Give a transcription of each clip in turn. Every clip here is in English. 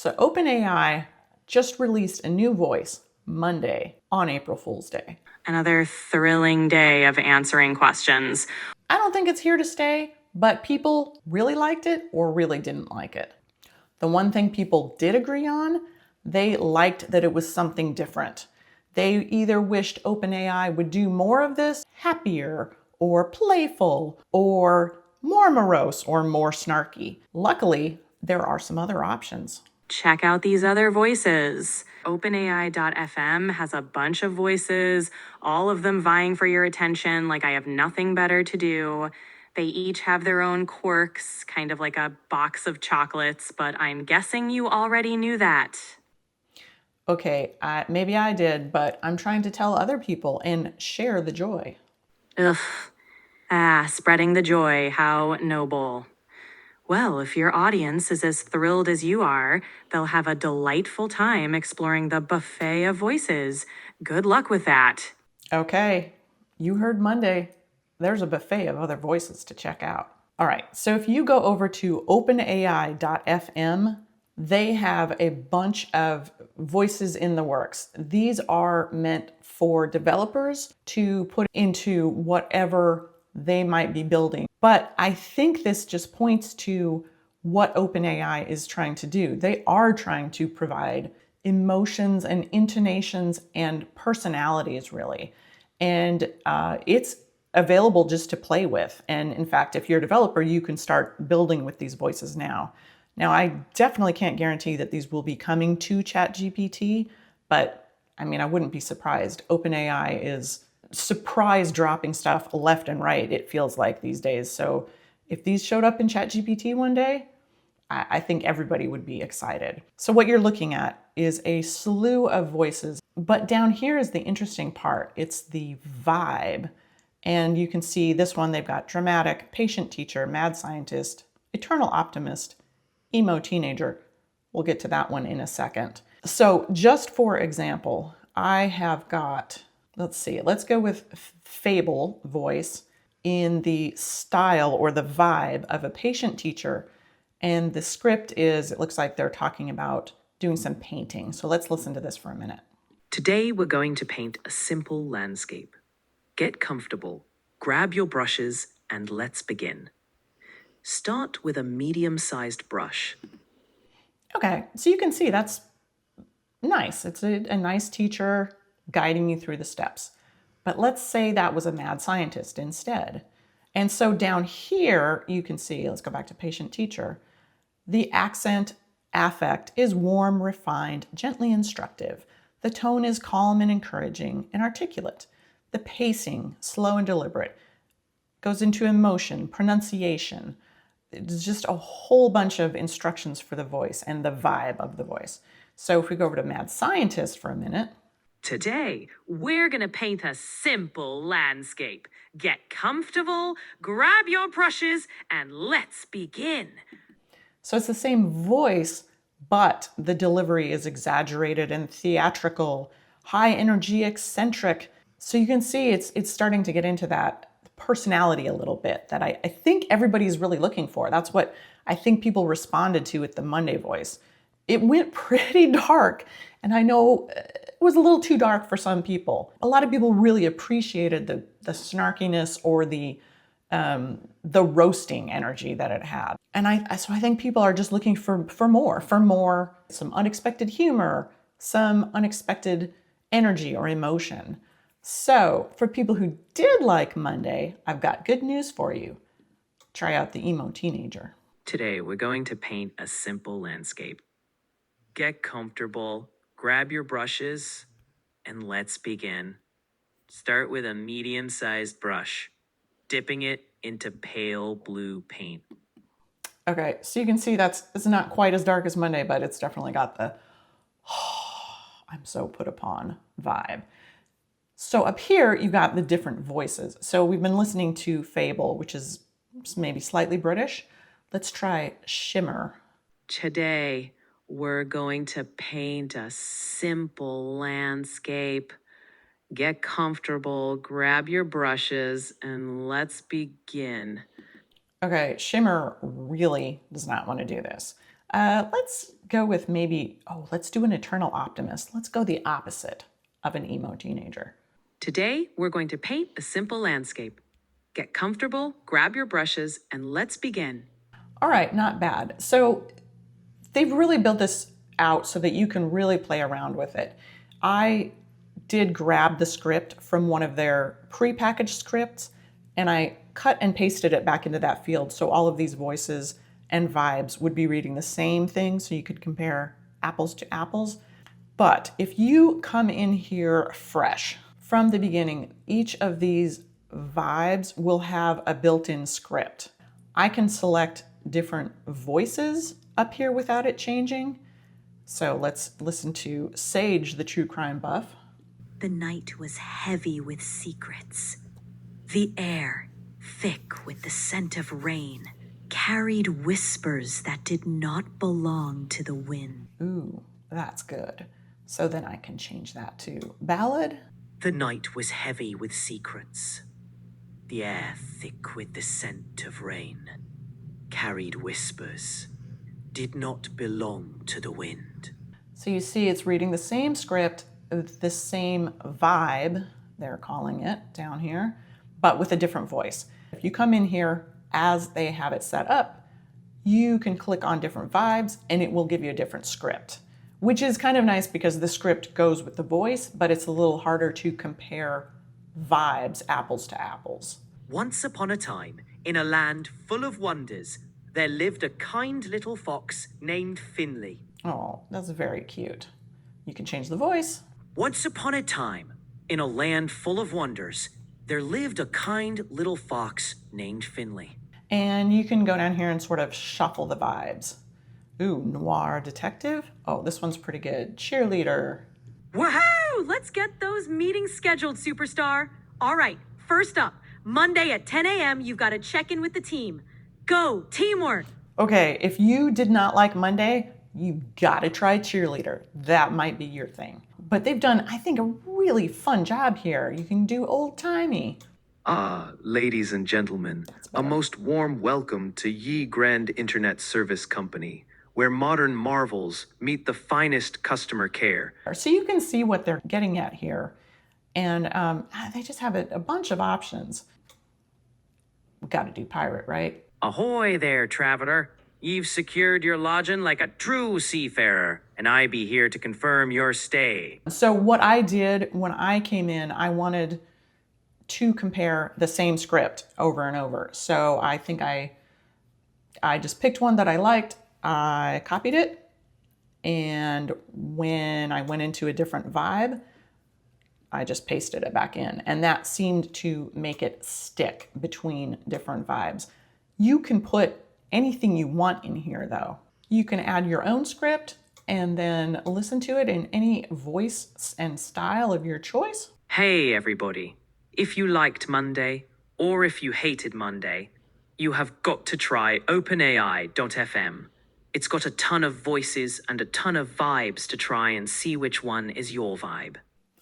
So OpenAI just released a new voice Monday on April Fool's Day. Another thrilling day of answering questions. I don't think it's here to stay, but people really liked it or really didn't like it. The one thing people did agree on, they liked that it was something different. They either wished OpenAI would do more of this, happier or playful or more morose or more snarky. Luckily, there are some other options. Check out these other voices. OpenAI.fm has a bunch of voices, all of them vying for your attention like I have nothing better to do. They each have their own quirks, kind of like a box of chocolates, but I'm guessing you already knew that. Okay, maybe I did, but I'm trying to tell other people and share the joy. Ugh. Spreading the joy, how noble. Well, if your audience is as thrilled as you are, they'll have a delightful time exploring the buffet of voices. Good luck with that. Okay, you heard Monday. There's a buffet of other voices to check out. All right, so if you go over to openai.fm, they have a bunch of voices in the works. These are meant for developers to put into whatever they might be building. But I think this just points to what OpenAI is trying to do. They are trying to provide emotions and intonations and personalities, really. And it's available just to play with. And in fact, if you're a developer, you can start building with these voices now. Now, I definitely can't guarantee that these will be coming to ChatGPT, but I mean, I wouldn't be surprised. OpenAI is surprise dropping stuff left and right, it feels like these days. So if these showed up in ChatGPT one day, I think everybody would be excited. So what you're looking at is a slew of voices, but down here is the interesting part. It's the vibe. And you can see this one, they've got dramatic, patient teacher, mad scientist, eternal optimist, emo teenager. We'll get to that one in a second. So just for example, I have got, let's see, let's go with fable voice in the style or the vibe of a patient teacher. And the script is, it looks like they're talking about doing some painting. So let's listen to this for a minute. Today we're going to paint a simple landscape. Get comfortable, grab your brushes, and let's begin. Start with a medium-sized brush. Okay, so you can see that's nice. It's a nice teacher guiding you through the steps. But let's say that was a mad scientist instead. And so down here, you can see, let's go back to patient teacher. The accent affect is warm, refined, gently instructive. The tone is calm and encouraging and articulate. The pacing, slow and deliberate, goes into emotion, pronunciation. It's just a whole bunch of instructions for the voice and the vibe of the voice. So if we go over to Mad Scientist for a minute. Today, we're going to paint a simple landscape. Get comfortable, grab your brushes, and let's begin. So it's the same voice, but the delivery is exaggerated and theatrical, high energy, eccentric. So you can see it's starting to get into that personality a little bit that I think everybody's really looking for. That's what I think people responded to with the Monday voice. It went pretty dark, and I know it was a little too dark for some people. A lot of people really appreciated the snarkiness or the roasting energy that it had. And so I think people are just looking for more, some unexpected humor, some unexpected energy or emotion. So for people who did like Monday, I've got good news for you. Try out the Emo Teenager. Today, we're going to paint a simple landscape. Get comfortable, grab your brushes, and let's begin. Start with a medium-sized brush, dipping it into pale blue paint. Okay, so you can see it's not quite as dark as Monday, but it's definitely got the I'm so put upon vibe. So up here, you've got the different voices. So we've been listening to Fable, which is maybe slightly British. Let's try Shimmer. Today, we're going to paint a simple landscape. Get comfortable, grab your brushes, and let's begin. Okay, Shimmer really does not want to do this. Let's go with maybe, let's do an eternal optimist. Let's go the opposite of an emo teenager. Today, we're going to paint a simple landscape. Get comfortable, grab your brushes, and let's begin. All right, not bad. So they've really built this out so that you can really play around with it. I did grab the script from one of their pre-packaged scripts, and I cut and pasted it back into that field so all of these voices and vibes would be reading the same thing, so you could compare apples to apples. But if you come in here fresh from the beginning, each of these vibes will have a built-in script. I can select different voices up here without it changing. So let's listen to Sage, the true crime buff. The night was heavy with secrets. The air, thick with the scent of rain, carried whispers that did not belong to the wind. Ooh, that's good. So then I can change that to ballad. The night was heavy with secrets. The air thick with the scent of rain, carried whispers, did not belong to the wind. So you see it's reading the same script, the same vibe, they're calling it down here, but with a different voice. If you come in here as they have it set up, you can click on different vibes and it will give you a different script, which is kind of nice because the script goes with the voice, but it's a little harder to compare vibes apples to apples. Once upon a time, in a land full of wonders, there lived a kind little fox named Finley. Oh, that's very cute. You can change the voice. Once upon a time, in a land full of wonders, there lived a kind little fox named Finley. And you can go down here and sort of shuffle the vibes. Ooh, noir detective. Oh, this one's pretty good. Cheerleader. Woohoo! Let's get those meetings scheduled, superstar. All right, first up, Monday at 10 a.m., you've got to check in with the team. Go, teamwork. Okay, if you did not like Monday, you gotta try cheerleader. That might be your thing. But they've done, I think, a really fun job here. You can do old-timey. Ah, ladies and gentlemen, a most warm welcome to Ye Grand Internet Service Company, where modern marvels meet the finest customer care. So you can see what they're getting at here. And they just have a bunch of options. We've got to do pirate, right? Ahoy there, traveler. You've secured your lodging like a true seafarer, and I be here to confirm your stay. So what I did when I came in, I wanted to compare the same script over and over. So I think I just picked one that I liked, I copied it, and when I went into a different vibe, I just pasted it back in. And that seemed to make it stick between different vibes. You can put anything you want in here though. You can add your own script and then listen to it in any voice and style of your choice. Hey, everybody. If you liked Monday, or if you hated Monday, you have got to try OpenAI.fm. It's got a ton of voices and a ton of vibes to try and see which one is your vibe.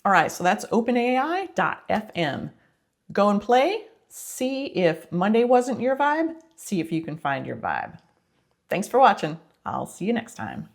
All right, so that's OpenAI.fm. Go and play, see if Monday wasn't your vibe, see if you can find your vibe. Thanks for watching. I'll see you next time.